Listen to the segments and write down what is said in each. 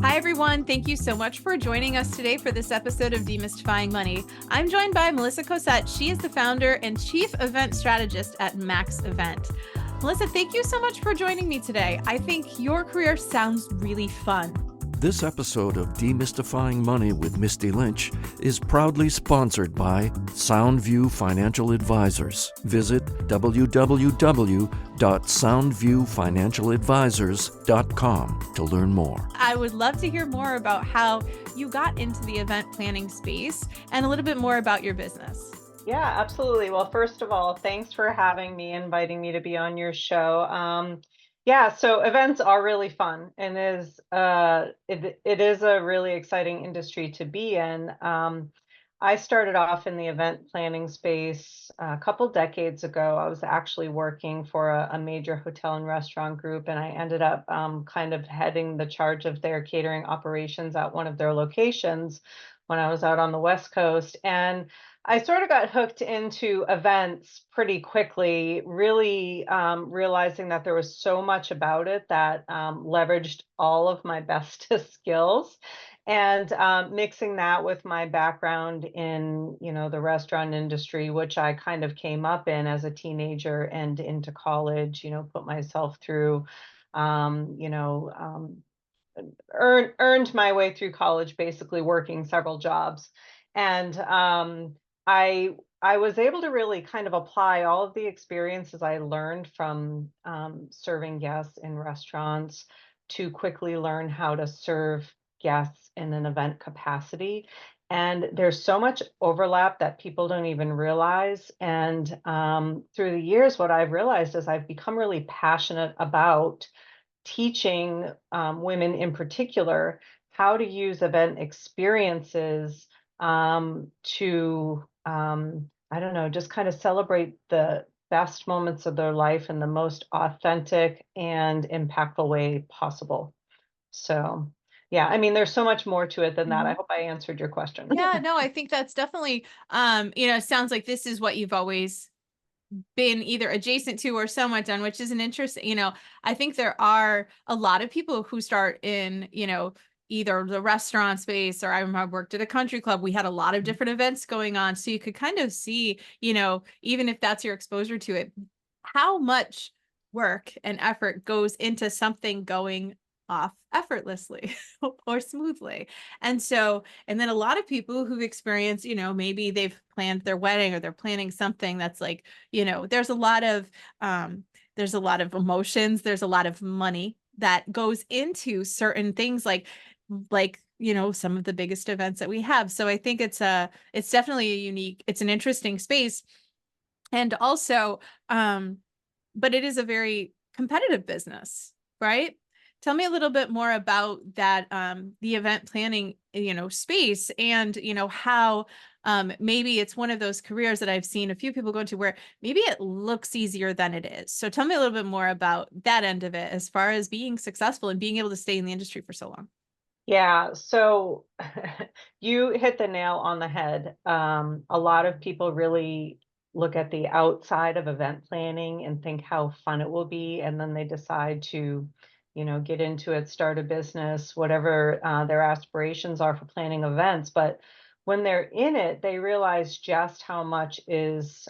Hi, everyone. Thank you so much for joining us today for this episode of Demystifying Money. I'm joined by Melissa Cossette. She is the founder and chief event strategist at Max Event. Melissa, thank you so much for joining me today. I think your career sounds really fun. This episode of Demystifying Money with Misty Lynch is proudly sponsored by Soundview Financial Advisors. Visit www.soundviewfinancialadvisors.com to learn more. I would love to hear more about how you got into the event planning space and a little bit more about your business. Yeah, absolutely. Well, first of all, thanks for having me, inviting me to be on your show. So events are really fun, and it is a really exciting industry to be in. I started off in the event planning space a couple decades ago. I was actually working for a major hotel and restaurant group, and I ended up kind of heading the charge of their catering operations at one of their locations when I was out on the West Coast. And I sort of got hooked into events pretty quickly, really realizing that there was so much about it that leveraged all of my best skills, and mixing that with my background in, the restaurant industry, which I kind of came up in as a teenager and into college, put myself through, earned my way through college, basically working several jobs. And I was able to really kind of apply all of the experiences I learned from serving guests in restaurants to quickly learn how to serve guests in an event capacity. And there's so much overlap that people don't even realize. And through the years, what I've realized is I've become really passionate about teaching women in particular how to use event experiences to I don't know, just kind of celebrate the best moments of their life in the most authentic and impactful way possible. So, yeah, I mean, there's so much more to it than that. I hope I answered your question. Yeah, no, I think that's definitely, it sounds like this is what you've always been either adjacent to or somewhat done, which is an interesting, I think there are a lot of people who start in, either the restaurant space, or I worked at a country club. We had a lot of different events going on. So you could kind of see, even if that's your exposure to it, how much work and effort goes into something going off effortlessly or smoothly. And then a lot of people who've experienced, maybe they've planned their wedding or they're planning something that's like, there's a lot of emotions, there's a lot of money that goes into certain things like some of the biggest events that we have. So I think it's definitely it's an interesting space. And also, but it is a very competitive business, right? Tell me a little bit more about that, the event planning, space, and, how maybe it's one of those careers that I've seen a few people go into where maybe it looks easier than it is. So tell me a little bit more about that end of it as far as being successful and being able to stay in the industry for so long. Yeah, so you hit the nail on the head. A lot of people really look at the outside of event planning and think how fun it will be, and then they decide to, get into it, start a business, whatever their aspirations are for planning events. But when they're in it, they realize just how much is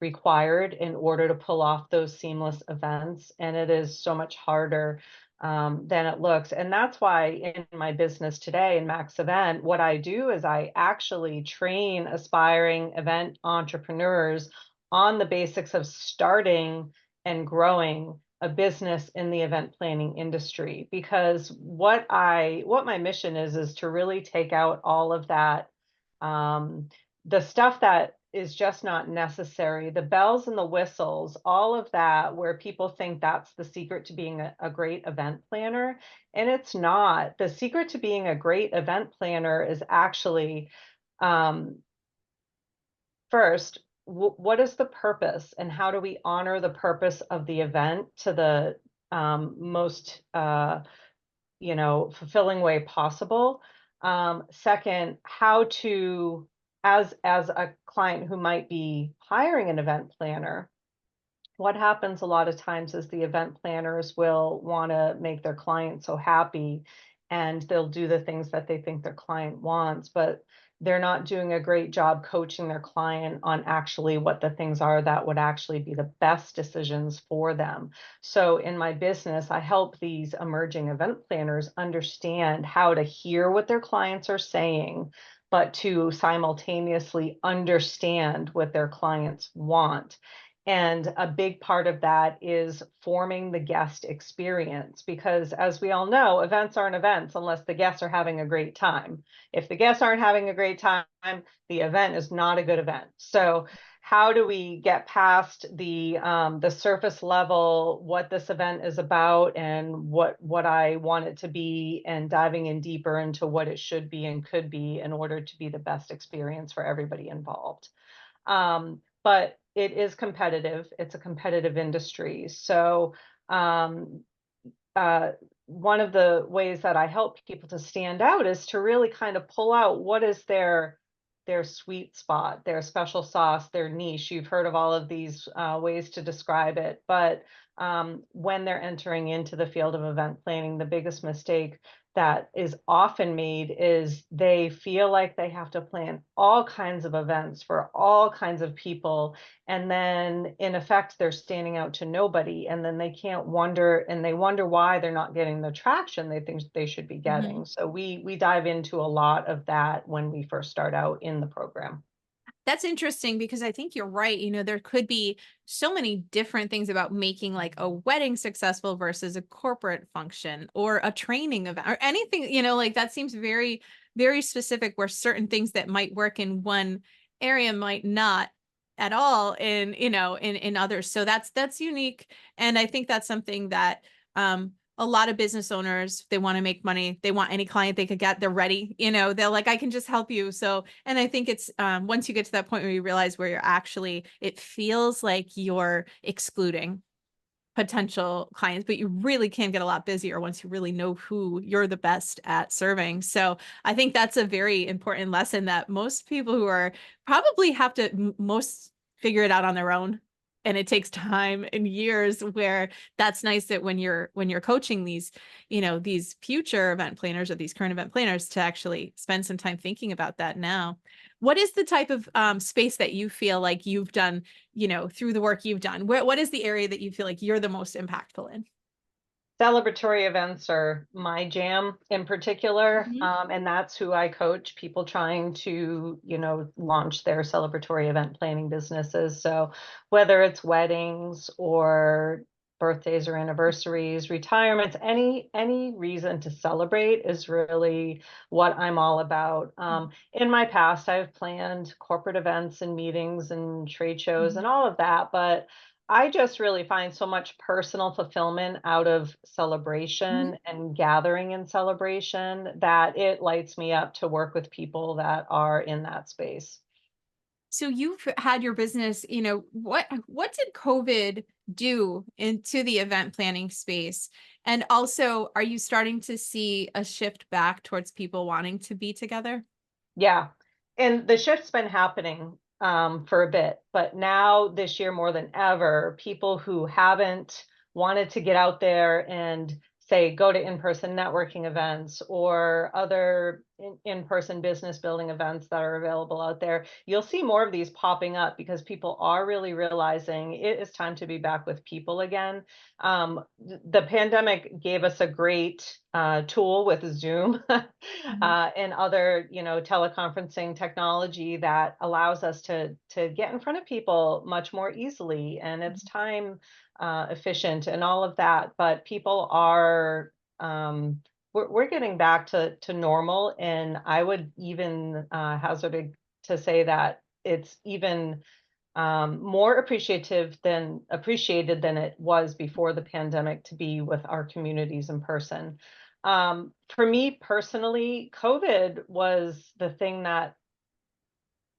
required in order to pull off those seamless events, and it is so much harder than it looks. And that's why in my business today in Max Event, what I do is I actually train aspiring event entrepreneurs on the basics of starting and growing a business in the event planning industry. Because what my mission is to really take out all of that, the stuff that is just not necessary, the bells and the whistles, all of that, where people think that's the secret to being a great event planner. And it's not. The secret to being a great event planner is actually, first, what is the purpose, and how do we honor the purpose of the event to the most fulfilling way possible. Second, how to, as a client who might be hiring an event planner, what happens a lot of times is the event planners will want to make their client so happy, and they'll do the things that they think their client wants, but they're not doing a great job coaching their client on actually what the things are that would actually be the best decisions for them. So in my business, I help these emerging event planners understand how to hear what their clients are saying, but to simultaneously understand what their clients want. And a big part of that is forming the guest experience, because as we all know, events aren't events unless the guests are having a great time. If the guests aren't having a great time, the event is not a good event. So how do we get past the surface level, what this event is about and what I want it to be, and diving in deeper into what it should be and could be in order to be the best experience for everybody involved. But it is competitive. It's a competitive industry. So um, uh, one of the ways that I help people to stand out is to really kind of pull out what is their sweet spot, their special sauce, their niche. You've heard of all of these ways to describe it, but when they're entering into the field of event planning, the biggest mistake that is often made is they feel like they have to plan all kinds of events for all kinds of people, and then in effect they're standing out to nobody, and then they can't wonder, and they wonder why they're not getting the traction they think they should be Mhm. getting. So we dive into a lot of that when we first start out in the program. That's interesting because I think you're right. There could be so many different things about making like a wedding successful versus a corporate function or a training event or anything, like that seems very, very specific where certain things that might work in one area might not at all in others. So that's unique. And I think that's something that a lot of business owners, they want to make money. They want any client they could get. They're ready. They're like, I can just help you. So, and I think it's once you get to that point where you realize where you're actually, it feels like you're excluding potential clients, but you really can get a lot busier once you really know who you're the best at serving. So I think that's a very important lesson that most people who are probably have to most figure it out on their own. And it takes time and years where that's nice that when you're coaching these future event planners or these current event planners to actually spend some time thinking about that now. What is the type of space that you feel like you've done through the work you've done? What is the area that you feel like you're the most impactful in? Celebratory events are my jam in particular, Mhm. and that's who I coach, people trying to, launch their celebratory event planning businesses. So whether it's weddings or birthdays or anniversaries, retirements, any reason to celebrate is really what I'm all about. In my past, I've planned corporate events and meetings and trade shows Mhm. and all of that, but I just really find so much personal fulfillment out of Mhm. celebration and gathering in celebration that it lights me up to work with people that are in that space. So you've had your business, what did COVID do into the event planning space? And also, are you starting to see a shift back towards people wanting to be together? Yeah. And the shift's been happening for a bit, but now this year more than ever, people who haven't wanted to get out there and say go to in-person networking events or other in-person business building events that are available out there, you'll see more of these popping up because people are really realizing it is time to be back with people again. The pandemic gave us a great tool with Zoom Mhm. and other, teleconferencing technology that allows us to get in front of people much more easily, and it's time efficient and all of that. But people are we're getting back to normal, and I would even hazard to say that it's even more appreciated than it was before the pandemic to be with our communities in person. For me personally, COVID was the thing that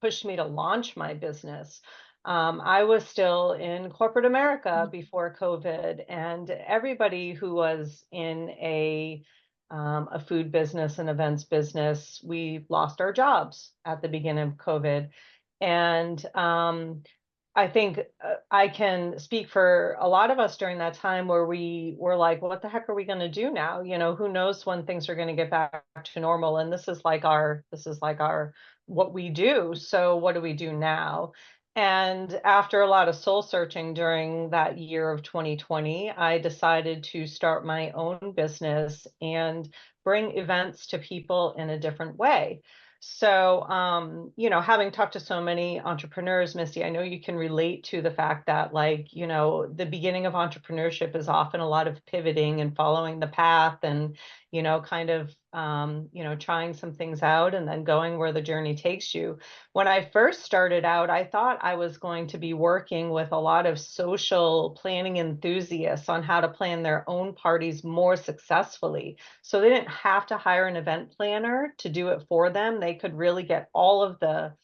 pushed me to launch my business. I was still in corporate America before COVID, and everybody who was in a food business and events business, we lost our jobs at the beginning of COVID, and I think I can speak for a lot of us during that time where we were like, what the heck are we going to do now? You know, who knows when things are going to get back to normal? And this is like our, what we do. So what do we do now? And after a lot of soul searching during that year of 2020, I decided to start my own business and bring events to people in a different way. So, you know, having talked to so many entrepreneurs, Misty, I know you can relate to the fact that, like, you know, the beginning of entrepreneurship is often a lot of pivoting and following the path and, you know, kind of, you know, trying some things out and then going where the journey takes you. When I first started out, I thought I was going to be working with a lot of social planning enthusiasts on how to plan their own parties more successfully. So they didn't have to hire an event planner to do it for them. They could really get all of the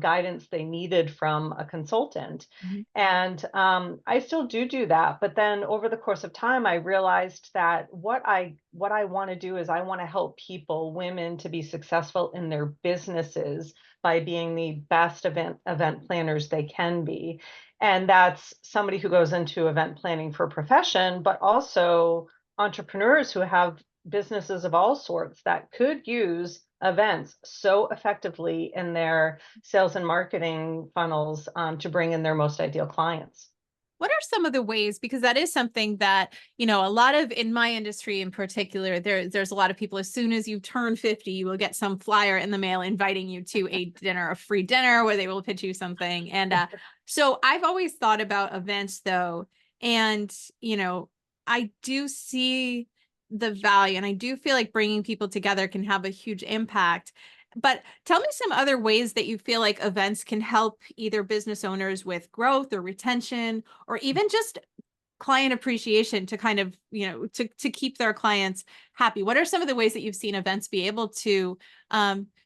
guidance they needed from a consultant. Mhm. And I still do that. But then over the course of time, I realized that what I want to do is I want to help people, women, to be successful in their businesses by being the best event planners they can be. And that's somebody who goes into event planning for profession, but also entrepreneurs who have businesses of all sorts that could use events so effectively in their sales and marketing funnels to bring in their most ideal clients. What are some of the ways, because that is something that, you know, a lot of, in my industry in particular, there's a lot of people, as soon as you turn 50, you will get some flyer in the mail inviting you to a dinner, a free dinner where they will pitch you something. And so I've always thought about events though. And, you know, I do see the value and I do feel like bringing people together can have a huge impact. But tell me some other ways that you feel like events can help either business owners with growth or retention, or even just client appreciation to kind of, you know, to keep their clients happy. What are some of the ways that you've seen events be able to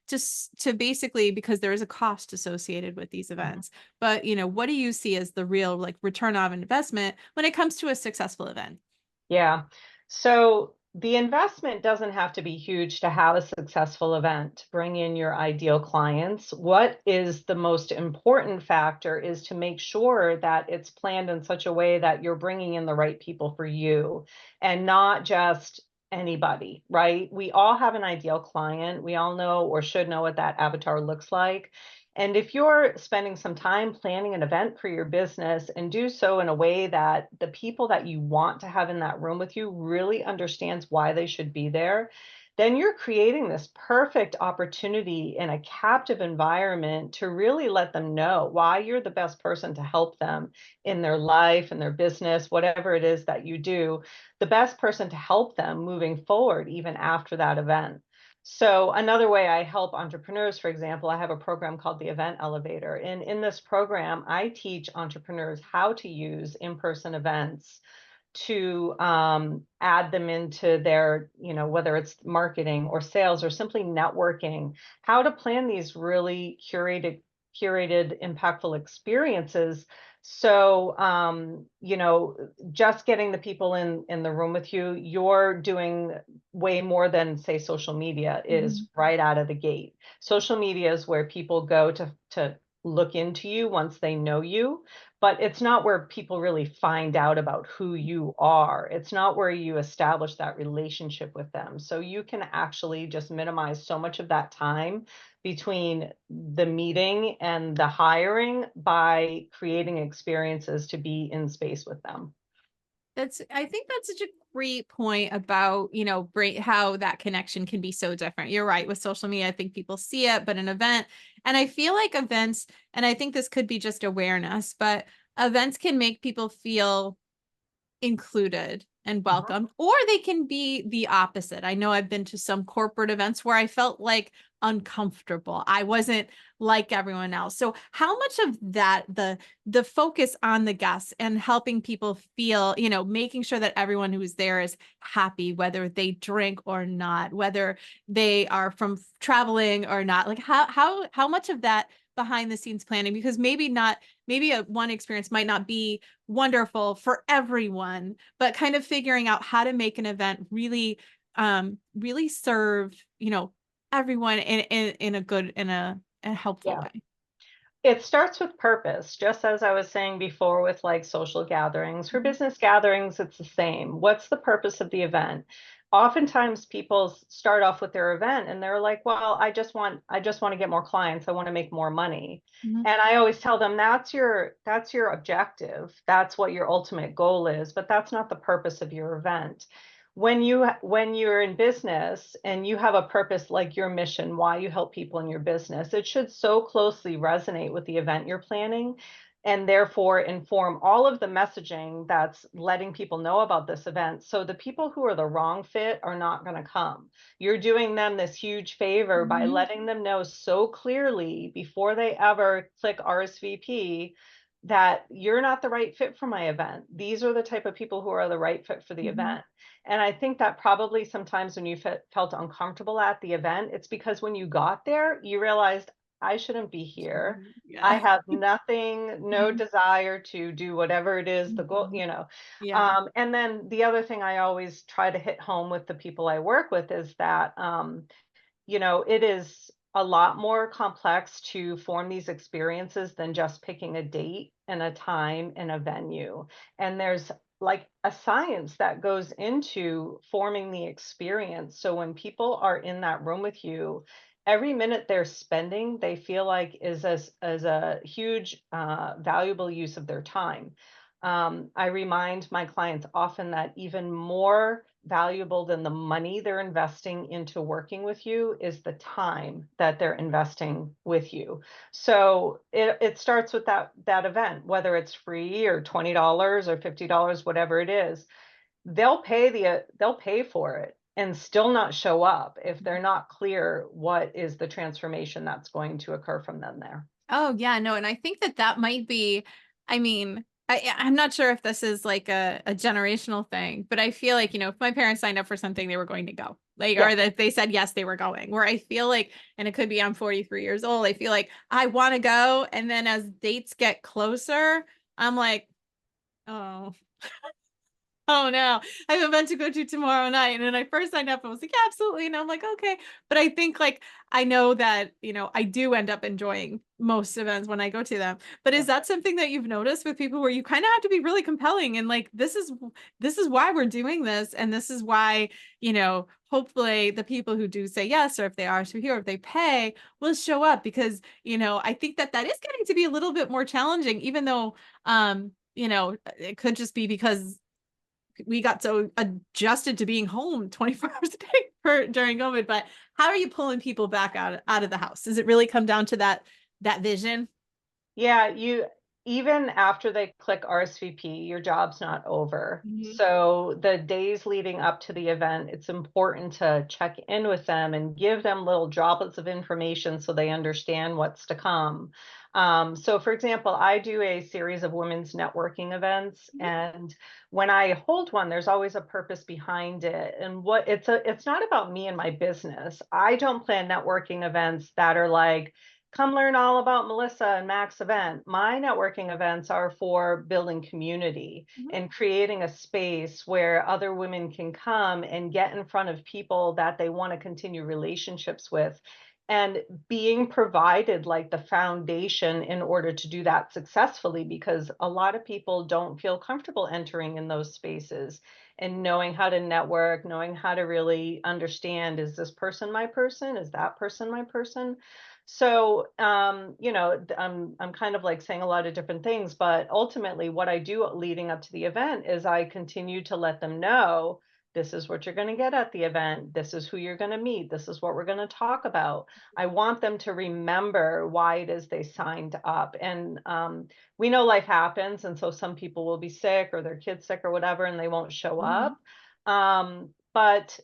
just to basically, because there is a cost associated with these events, but you know, what do you see as the real like return on investment when it comes to a successful event? Yeah. So the investment doesn't have to be huge to have a successful event, to bring in your ideal clients. What is the most important factor is to make sure that it's planned in such a way that you're bringing in the right people for you and not just anybody, right? We all have an ideal client. We all know or should know what that avatar looks like. And if you're spending some time planning an event for your business and do so in a way that the people that you want to have in that room with you really understands why they should be there, then you're creating this perfect opportunity in a captive environment to really let them know why you're the best person to help them in their life and their business, whatever it is that you do, the best person to help them moving forward, even after that event. So another way I help entrepreneurs, for example, I have a program called the Event Elevator. And in this program, I teach entrepreneurs how to use in-person events to add them into their, you know, whether it's marketing or sales or simply networking, how to plan these really curated, impactful experiences. So, you know, just getting the people in the room with you, you're doing way more than say social media is right out of the gate. Social media is where people go to look into you once they know you, but it's not where people really find out about who you are. It's not where you establish that relationship with them. So you can actually just minimize so much of that time between the meeting and the hiring by creating experiences to be in space with them. I think that's such a great point about, you know, how that connection can be so different. You're right. With social media, I think people see it, but an event, and I feel like events, and I think this could be just awareness, but events can make people feel included and Mhm. welcomed, or they can be the opposite. I know I've been to some corporate events where I felt like uncomfortable. I wasn't like everyone else. So how much of that, the focus on the guests and helping people feel, you know, making sure that everyone who is there is happy, whether they drink or not, whether they are from traveling or not, like how much of that behind the scenes planning, because maybe a one experience might not be wonderful for everyone, but kind of figuring out how to make an event really serve, you know, everyone in a good, in a helpful Yeah. way. It starts with purpose, just as I was saying before with like social gatherings. For Mhm. business gatherings, it's the same. What's the purpose of the event? Oftentimes people start off with their event and they're like, well, I just want to get more clients. I want to make more money. Mhm. And I always tell them that's your objective. That's what your ultimate goal is, but that's not the purpose of your event. When you're in business and you have a purpose like your mission, why you help people in your business, it should so closely resonate with the event you're planning and therefore inform all of the messaging that's letting people know about this event. So the people who are the wrong fit are not going to come. You're doing them this huge favor by Mhm. letting them know so clearly before they ever click RSVP that you're not the right fit for my event. These are the type of people who are the right fit for the Mhm. event. And I think that probably sometimes when you felt uncomfortable at the event, it's because when you got there, you realized I shouldn't be here. I Yeah. have nothing, no Mhm. desire to do whatever it is, the goal, Mhm. you know. Yeah. And then the other thing I always try to hit home with the people I work with is that it is a lot more complex to form these experiences than just picking a date and a time and a venue. And there's like a science that goes into forming the experience. So when people are in that room with you, every minute they're spending, they feel like is a huge, valuable use of their time. I remind my clients often that even more valuable than the money they're investing into working with you is the time that they're investing with you. So it starts with that event, whether it's free or $20 or $50, whatever it is. They'll pay for it and still not show up if they're not clear what is the transformation that's going to occur from them there. Oh yeah, no, and I think that that might be, I mean, I'm not sure if this is like a generational thing, but I feel like, if my parents signed up for something, they were going to go. Like, Yeah. or that they said yes, they were going. Where I feel like, and it could be I'm 43 years old, I feel like I want to go. And then as dates get closer, I'm like, oh, oh no, I have an event to go to tomorrow night. And when I first signed up, I was like, yeah, absolutely. And I'm like, okay. But I think like I know that, I do end up enjoying most events when I go to them. But is that something that you've noticed with people where you kind of have to be really compelling and like this is why we're doing this and this is why, hopefully the people who do say yes or if they are to here, if they pay, will show up because, I think that that is getting to be a little bit more challenging even though it could just be because we got so adjusted to being home 24 hours a day during COVID. But how are you pulling people back out of the house? Does it really come down to that vision? Yeah, even after they click RSVP, your job's not over. Mhm. So the days leading up to the event, it's important to check in with them and give them little droplets of information so they understand what's to come. So for example, I do a series of women's networking events, Mhm. and when I hold one, there's always a purpose behind it. And it's not about me and my business. I don't plan networking events that are like, come learn all about Melissa and Mac's event. My networking events are for building community Mhm. and creating a space where other women can come and get in front of people that they want to continue relationships with and being provided like the foundation in order to do that successfully, because a lot of people don't feel comfortable entering in those spaces and knowing how to network, knowing how to really understand, is this person my person, is that person my person? So, I'm kind of like saying a lot of different things, but ultimately, what I do leading up to the event is I continue to let them know this is what you're going to get at the event. This is who you're going to meet. This is what we're going to talk about. I want them to remember why it is they signed up. And we know life happens. And so some people will be sick or their kids sick or whatever, and they won't show Mhm. up. But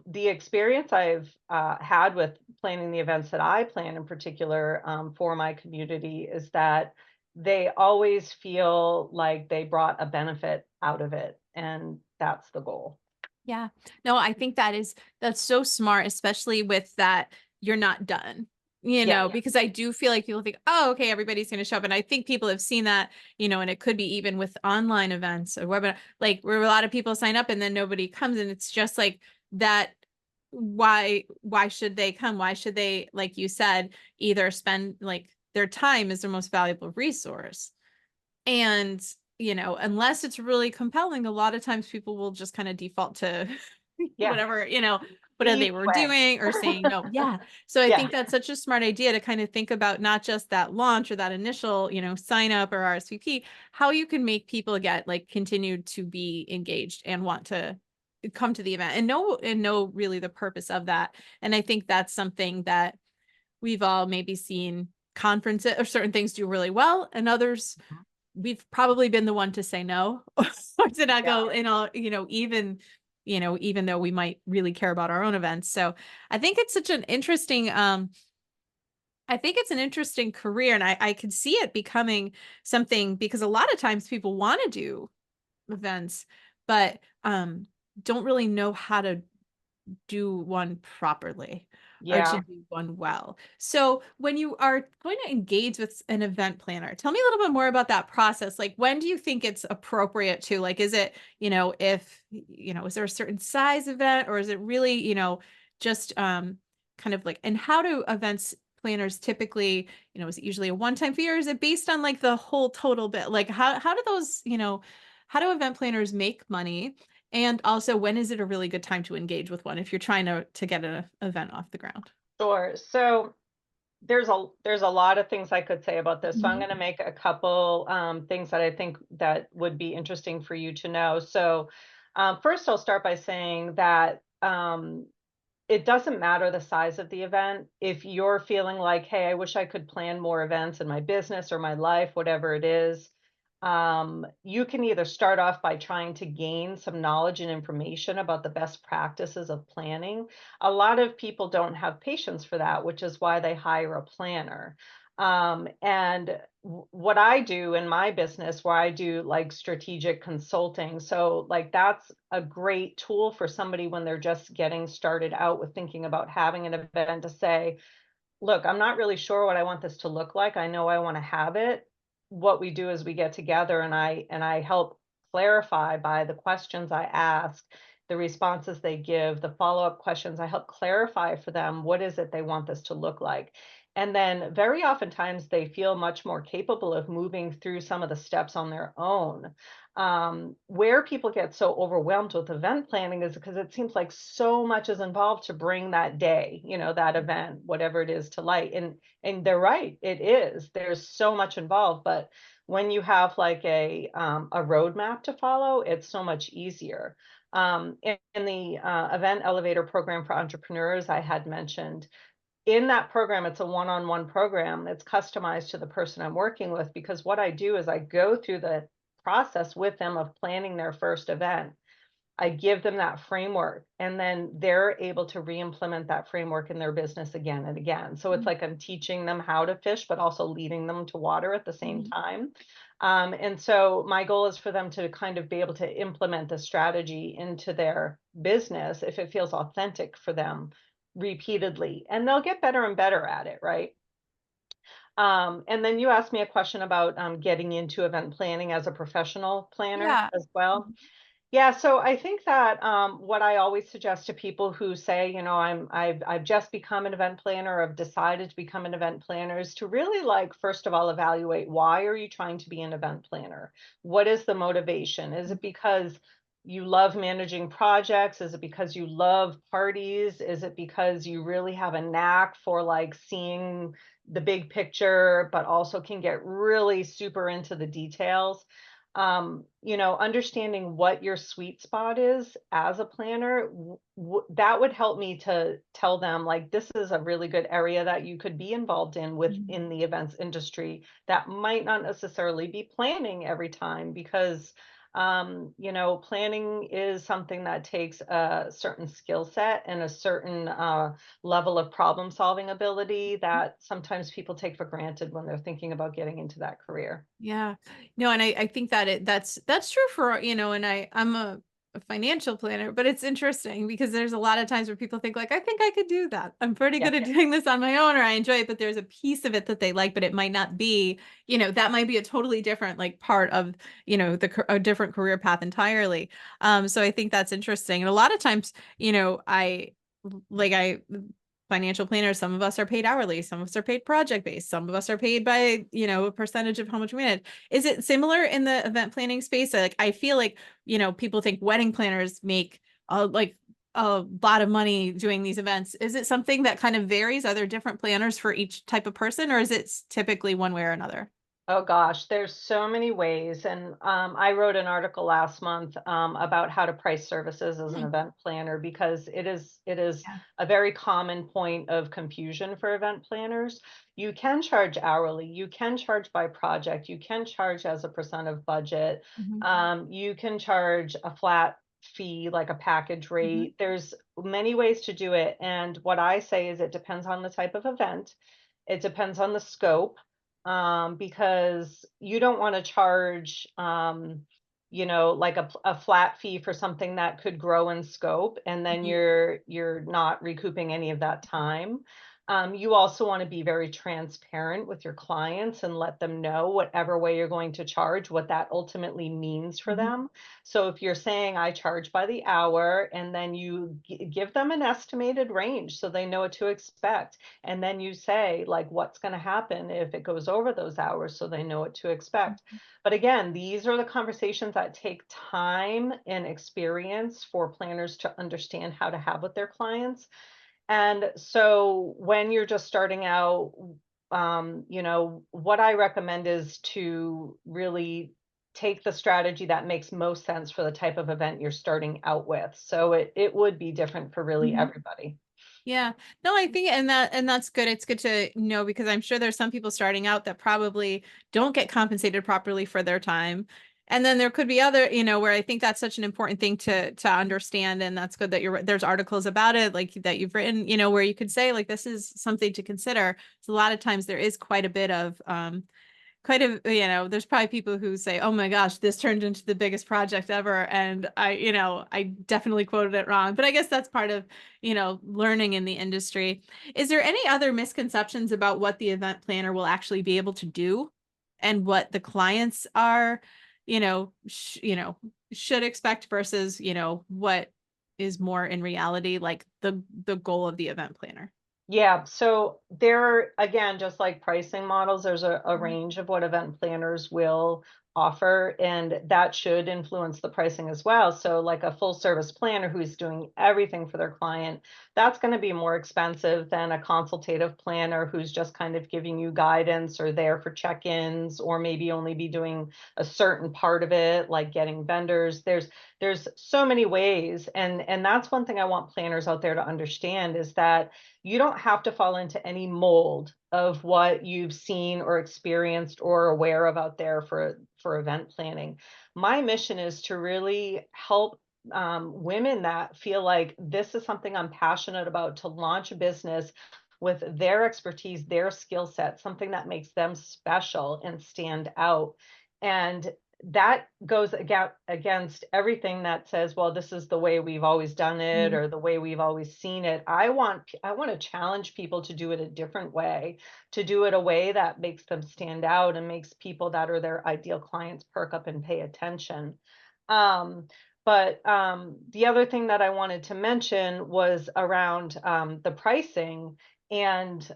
the experience I've had with planning the events that I plan in particular, for my community is that they always feel like they brought a benefit out of it. And that's the goal. Yeah. No, I think that's so smart, especially with that you're not done. Yeah. Because I do feel like people think, oh, okay, everybody's going to show up. And I think people have seen that, and it could be even with online events or webinar, like where a lot of people sign up and then nobody comes. And it's just like that. Why should they come? Why should they, like you said, either spend like their time is their most valuable resource. And, unless it's really compelling, a lot of times people will just kind of default to Yeah. whatever, whatever Easy they were way. doing or saying no. Yeah. So I Yeah. think that's such a smart idea to kind of think about not just that launch or that initial, sign up or RSVP, how you can make people get like continue to be engaged and want to come to the event and know really the purpose of that. And I think that's something that we've all maybe seen conferences or certain things do really well, and others we've probably been the one to say no or to not Yeah. go even though we might really care about our own events. So I think it's such an interesting I think it's an interesting career, and I could see it becoming something, because a lot of times people want to do events, but don't really know how to do one properly or to Yeah. do one well. So when you are going to engage with an event planner, tell me a little bit more about that process. Like, when do you think it's appropriate to, like, is it, if, is there a certain size event, or is it really, just kind of like, and how do events planners typically, is it usually a one-time fee, or is it based on like the whole total bit? Like, how do those, how do event planners make money? And also, when is it a really good time to engage with one if you're trying to get an event off the ground? Sure. So there's a lot of things I could say about this. So I'm Mhm. going to make a couple things that I think that would be interesting for you to know. So first, I'll start by saying that it doesn't matter the size of the event. If you're feeling like, hey, I wish I could plan more events in my business or my life, whatever it is, you can either start off by trying to gain some knowledge and information about the best practices of planning. A lot of people don't have patience for that, which is why they hire a planner. And what I do in my business, where I do like strategic consulting, so like that's a great tool for somebody when they're just getting started out with thinking about having an event, to say, look, I'm not really sure what I want this to look like. I know I want to have it. What we do is we get together and I help clarify by the questions I ask, the responses they give, the follow-up questions. I help clarify for them what is it they want this to look like. And then very oftentimes they feel much more capable of moving through some of the steps on their own. Where people get so overwhelmed with event planning is because it seems like so much is involved to bring that day, that event, whatever it is, to light. And they're right, it is. There's so much involved, but when you have like a roadmap to follow, it's so much easier. In the event elevator program for entrepreneurs I had mentioned, in that program, it's a one-on-one program. It's customized to the person I'm working with, because what I do is I go through the process with them of planning their first event. I give them that framework, and then they're able to re-implement that framework in their business again and again. So it's like I'm teaching them how to fish, but also leading them to water at the same Mhm. time. And so my goal is for them to kind of be able to implement the strategy into their business if it feels authentic for them repeatedly, and they'll get better and better at it, right? And then you asked me a question about getting into event planning as a professional planner Yeah. as well. Yeah, so I think that what I always suggest to people who say, I've just become an event planner, or I've decided to become an event planner, is to really, like, first of all, evaluate, why are you trying to be an event planner? What is the motivation? Is it because you love managing projects? Is it because you love parties? Is it because you really have a knack for like seeing the big picture, but also can get really super into the details? Understanding what your sweet spot is as a planner, that would help me to tell them, like, this is a really good area that you could be involved in Mhm. within the events industry, that might not necessarily be planning every time, because planning is something that takes a certain skill set and a certain level of problem solving ability that sometimes people take for granted when they're thinking about getting into that career. Yeah. No, and I think that that's true for, and I'm a financial planner, but it's interesting because there's a lot of times where people think like, I think I could do that. I'm pretty Yeah. good at doing this on my own, or I enjoy it, but there's a piece of it that they like, but it might not be, that might be a totally different like part of, a different career path entirely. So I think that's interesting. And a lot of times, I financial planners, some of us are paid hourly, some of us are paid project based, some of us are paid by, a percentage of how much we manage. Is it similar in the event planning space? Like, I feel like, people think wedding planners make like a lot of money doing these events. Is it something that kind of varies? Are there different planners for each type of person, or is it typically one way or another? Oh gosh, there's so many ways. And I wrote an article last month about how to price services as an Hmm. event planner because it is Yeah. a very common point of confusion for event planners. You can charge hourly, you can charge by project, you can charge as a percent of budget, Mhm. you can charge a flat fee like a package Mhm. rate. There's many ways to do it. And what I say is it depends on the type of event. It depends on the scope because you don't want to charge, like a flat fee for something that could grow in scope, and then Mhm. you're not recouping any of that time. You also want to be very transparent with your clients and let them know whatever way you're going to charge, what that ultimately means for Mhm. them. So if you're saying I charge by the hour, and then you give them an estimated range so they know what to expect. And then you say, like, what's going to happen if it goes over those hours so they know what to expect. But again, these are the conversations that take time and experience for planners to understand how to have with their clients. And so when you're just starting out, what I recommend is to really take the strategy that makes most sense for the type of event you're starting out with. So it would be different for really Mhm. everybody. Yeah. No, I think, and that's good. It's good to know, because I'm sure there's some people starting out that probably don't get compensated properly for their time. And then there could be other, where I think that's such an important thing to understand. And that's good that there's articles about it, like that you've written, where you could say, like, this is something to consider. So a lot of times there is quite a bit of there's probably people who say, oh my gosh, this turned into the biggest project ever. And I definitely quoted it wrong. But I guess that's part of, learning in the industry. Is there any other misconceptions about what the event planner will actually be able to do and what the clients are, should expect versus, what is more in reality, like the goal of the event planner? Yeah, so there again, just like pricing models, there's a Mhm. range of what event planners will offer, and that should influence the pricing as well. So, like a full service planner who's doing everything for their client, that's going to be more expensive than a consultative planner who's just kind of giving you guidance or there for check-ins, or maybe only be doing a certain part of it, like getting vendors. There's so many ways, and that's one thing I want planners out there to understand is that you don't have to fall into any mold of what you've seen or experienced or aware of out there for event planning. My mission is to really help women that feel like this is something I'm passionate about, to launch a business with their expertise, their skill set, something that makes them special and stand out. And that goes against everything that says, well, this is the way we've always done it Mhm. or the way we've always seen it. I want to challenge people to do it a different way, to do it a way that makes them stand out and makes people that are their ideal clients perk up and pay attention. um, but the other thing that I wanted to mention was around the pricing. And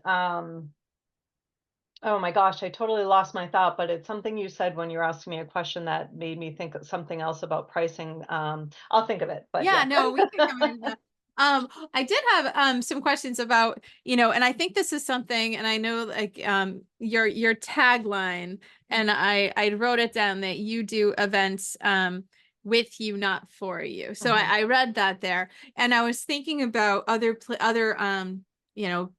oh my gosh, I totally lost my thought, but it's something you said when you were asking me a question that made me think of something else about pricing. I'll think of it, but Yeah, yeah. no, we can come into that. I did have some questions about, and I think this is something, and I know like your tagline, and I wrote it down that you do events with you, not for you. So Mhm. I read that there, and I was thinking about other you know,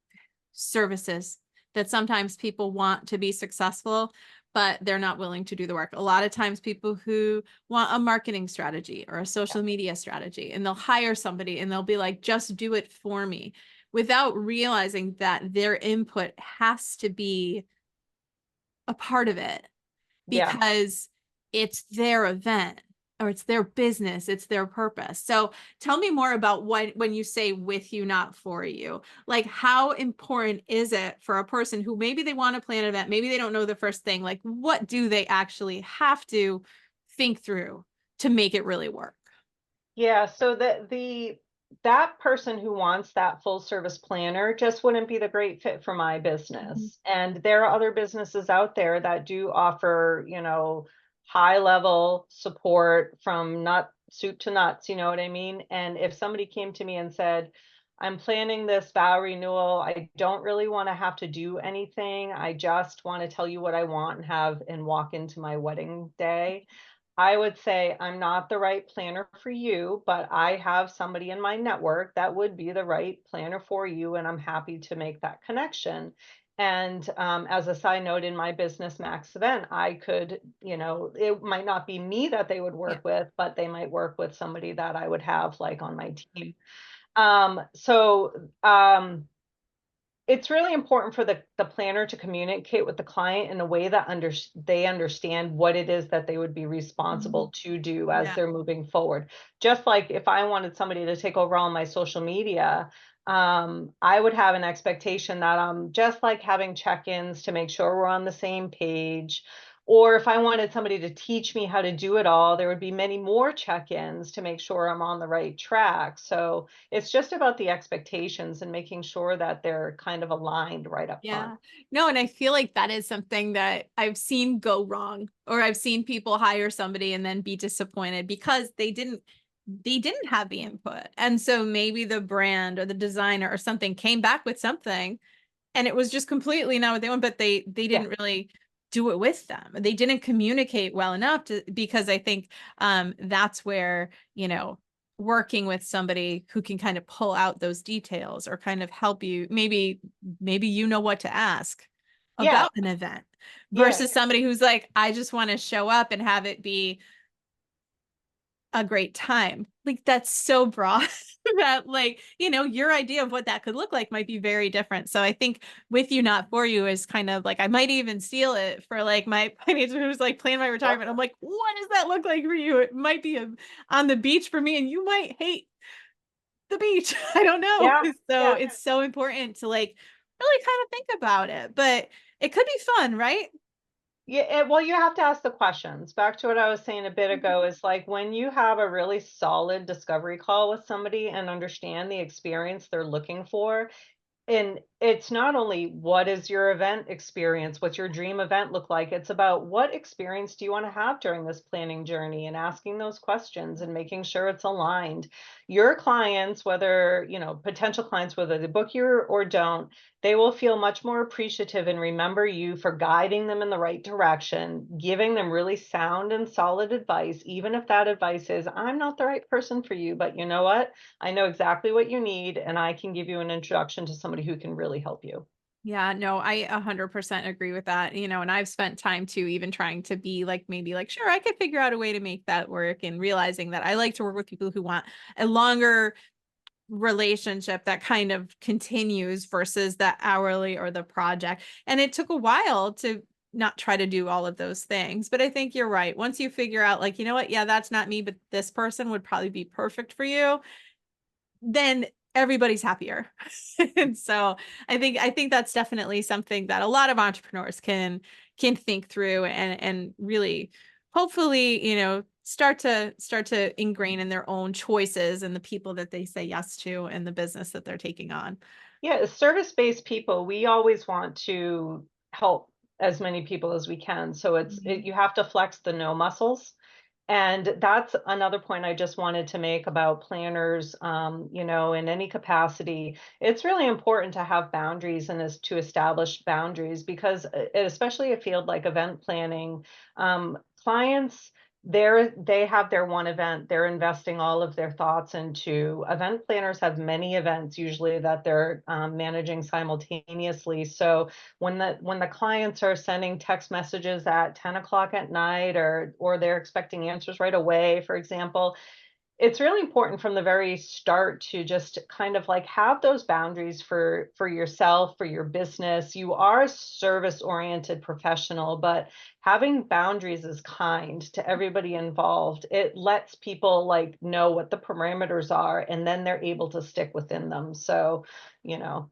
services that sometimes people want to be successful, but they're not willing to do the work. A lot of times people who want a marketing strategy or a Yeah. social media strategy, and they'll hire somebody and they'll be like, just do it for me, without realizing that their input has to be a part of it, Yeah. because it's their event or it's their business, it's their purpose. So tell me more about when you say with you, not for you. Like, how important is it for a person who maybe they want to plan an event, maybe they don't know the first thing, like what do they actually have to think through to make it really work? Yeah, so the that person who wants that full service planner just wouldn't be the great fit for my Mhm. business. And there are other businesses out there that do offer, high level support from nut soup to nuts, you know what I mean? And if somebody came to me and said, I'm planning this vow renewal, I don't really want to have to do anything. I just want to tell you what I want and have and walk into my wedding day. I would say I'm not the right planner for you, but I have somebody in my network that would be the right planner for you, and I'm happy to make that connection. And as a side note, in my business max event, I could, it might not be me that they would Yeah. work with, but they might work with somebody that I would have like on my team. So it's really important for the planner to communicate with the client in a way that they understand what it is that they would be Mhm. responsible to do as Yeah. they're moving forward. Just like if I wanted somebody to take over all my social media, I would have an expectation that I'm just like having check-ins to make sure we're on the same page. Or if I wanted somebody to teach me how to do it all, there would be many more check-ins to make sure I'm on the right track. So it's just about the expectations and making sure that they're kind of aligned right up front. Yeah. No, and I feel like that is something that I've seen go wrong, or I've seen people hire somebody and then be disappointed because they didn't have the input. And so maybe the brand or the designer or something came back with something and it was just completely not what they want, but they Yeah, didn't really do it with them. They didn't communicate well enough because I think that's where, working with somebody who can kind of pull out those details or kind of help you, maybe you know what to ask yeah, about an event yeah, versus somebody who's like, I just want to show up and have it be a great time. Like that's so broad that like, your idea of what that could look like might be very different. So I think with you, not for you is kind of like, I might even steal it for like my financial who's like plan my retirement. I'm like, what does that look like for you? It might be on the beach for me and you might hate the beach. I don't know. yeah, So yeah. it's so important to like really kind of think about it, but it could be fun, right? Yeah, well, you have to ask the questions. Back to what I was saying a bit Mhm. ago is like when you have a really solid discovery call with somebody and understand the experience they're looking for, and it's not only what is your event experience, what's your dream event look like? It's about what experience do you want to have during this planning journey and asking those questions and making sure it's aligned. Your clients, whether, potential clients, whether they book you or don't, they will feel much more appreciative and remember you for guiding them in the right direction, giving them really sound and solid advice, even if that advice is, I'm not the right person for you, but you know what? I know exactly what you need, and I can give you an introduction to somebody who can really help you. Yeah, no, I 100% agree with that. And I've spent time too, even trying to be like, maybe like, sure, I could figure out a way to make that work and realizing that I like to work with people who want a longer relationship that kind of continues versus the hourly or the project. And it took a while to not try to do all of those things. But I think you're right. Once you figure out, like, you know what? Yeah, that's not me, but this person would probably be perfect for you, then everybody's happier. And so I think that's definitely something that a lot of entrepreneurs can think through and really hopefully, start to ingrain in their own choices and the people that they say yes to and the business that they're taking on. Yeah, as service-based people, we always want to help as many people as we can. So Mhm. you have to flex the no muscles. And that's another point I just wanted to make about planners, in any capacity. It's really important to have boundaries and is to establish boundaries because especially a field like event planning, clients they have their one event they're investing all of their thoughts into. Event planners have many events usually that they're managing simultaneously. So when the clients are sending text messages at 10 o'clock at night or they're expecting answers right away, for example, it's really important from the very start to just kind of like have those boundaries for yourself, for your business. You are a service oriented professional, but having boundaries is kind to everybody involved. It lets people like know what the parameters are and then they're able to stick within them. So, you know.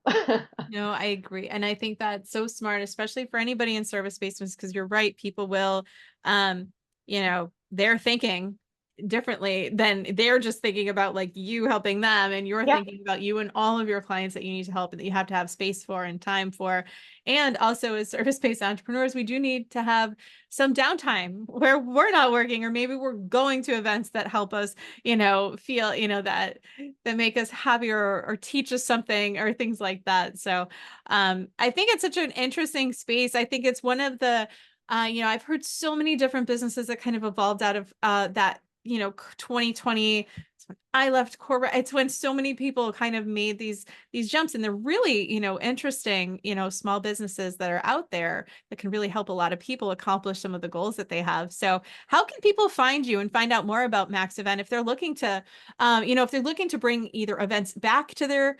No, I agree. And I think that's so smart, especially for anybody in service-based business, because you're right, people will, they're thinking differently, then they're just thinking about like you helping them, and you're Yeah. thinking about you and all of your clients that you need to help and that you have to have space for and time for. And also, as service-based entrepreneurs, we do need to have some downtime where we're not working, or maybe we're going to events that help us, feel, that make us happier, or teach us something, or things like that. So I think it's such an interesting space. I think it's one of the I've heard so many different businesses that kind of evolved out of that, 2020. It's when I left corporate. It's when so many people kind of made these jumps, and they're really, interesting, small businesses that are out there that can really help a lot of people accomplish some of the goals that they have. So how can people find you and find out more about Max Event if they're looking to, if they're looking to bring either events back to their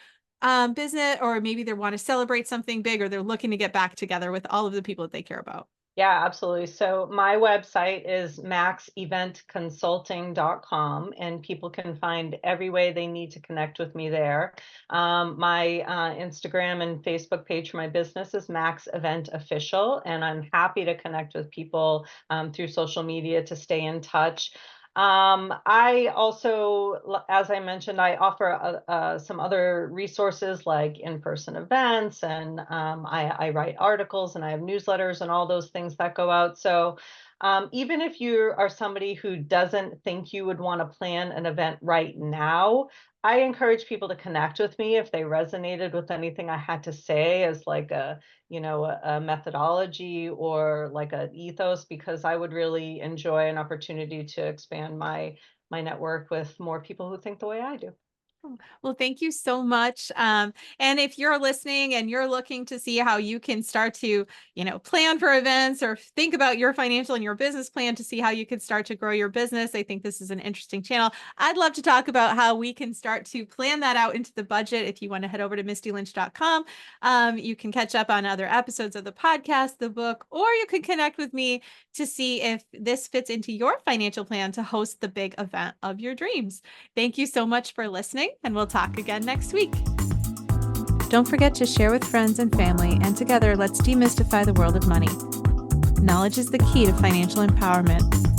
business, or maybe they want to celebrate something big, or they're looking to get back together with all of the people that they care about? Yeah, absolutely. So my website is maxeventconsulting.com, and people can find every way they need to connect with me there. My Instagram and Facebook page for my business is Max Event Official, and I'm happy to connect with people through social media to stay in touch. I also, as I mentioned, I offer some other resources like in-person events, and I write articles, and I have newsletters and all those things that go out. So even if you are somebody who doesn't think you would want to plan an event right now, I encourage people to connect with me if they resonated with anything I had to say as like a methodology or like an ethos, because I would really enjoy an opportunity to expand my network with more people who think the way I do. Well, thank you so much. And if you're listening and you're looking to see how you can start to, plan for events, or think about your financial and your business plan to see how you can start to grow your business, I think this is an interesting channel. I'd love to talk about how we can start to plan that out into the budget. If you want to head over to mistylynch.com, you can catch up on other episodes of the podcast, the book, or you can connect with me to see if this fits into your financial plan to host the big event of your dreams. Thank you so much for listening, and we'll talk again next week. Don't forget to share with friends and family, and together let's demystify the world of money. Knowledge is the key to financial empowerment.